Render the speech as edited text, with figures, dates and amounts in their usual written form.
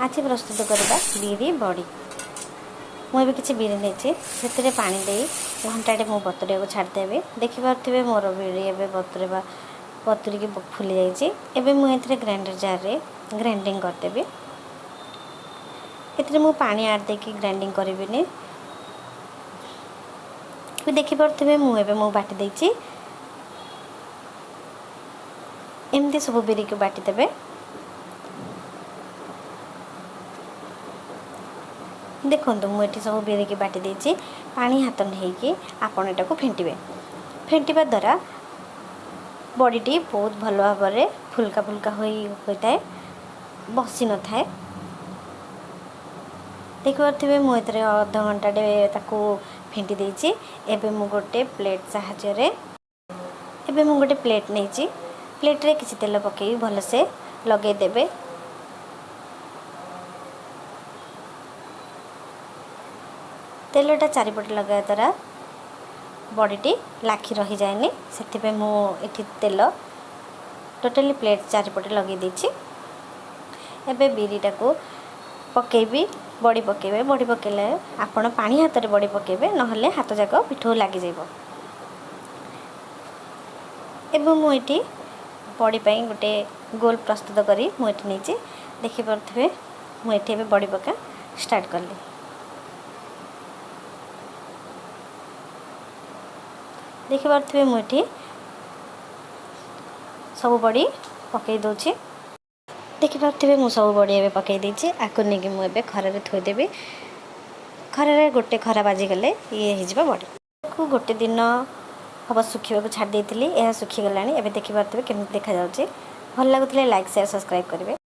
आज प्रस्तुत करवा बिरी बड़ी। मुझे किसी बिरी नहीं से पानी दे घंटाटे मु बतुरे को छाड़देवी। देखिपे मोर बिरी एवं बतुरवा बतुरिकी फुली जाइए। मुझे ग्राइंडर जार रे ग्राइंडिंग करदेवी। एथिरे मु पानी आड देकी ग्राइंडिंग करिबिनी। देखिपे मु बाटी देछि। एमती सब बिरी को बाटी देबे। देखो मुझे सब बिरी की बाटी देछि। पानी हाथ नहीं आपन एटा को फेंटिबे। फेंटिबा द्वारा बड़ीटी बहुत भल भाव में फुल्का फुल्का होता है, बसी न थाए। देखिपे मुझे अध घंटाटे ताकू फेंटी देछि। एबे मु गोटे प्लेट साहाय्य एबे मु गोटे प्लेट नहीं प्लेट रे किसी तेल पकई भल से लगे देबे। तेलटा चारिपटे लगे द्वारा बड़ीटी लाखी रही जाएनी। से मुझे तेल टोटाली प्लेट चारिपटे लगे देछि। एबे बिरीटा को पकेबी। बड़ी पकेबे। बड़ी पकेले आपण पानी हाथ रे बड़ी पकेबे, नहले हाथ जाक पिठो लागी जाइबो। एबे मुझे बड़ी पाई गोटे गोल प्रस्तुत करी मुझे नहीं देखिपे। मुझे बड़ी पका स्टार्ट कली। देखिपे मुझे सब बड़ी पकई दूची। देखिपे मु सब बड़ी एवं पकई देछि। आको नहीं मुझे खरारे थोदेवी। खरारे गोटे खरा बाजिगले ये हो बड़ी को गोटे दिन हम सुखा छाड़ देती। यह सुखीगला। देखिपे केमी देखा भल लगुले लाइक शेयर सब्सक्राइब करेंगे।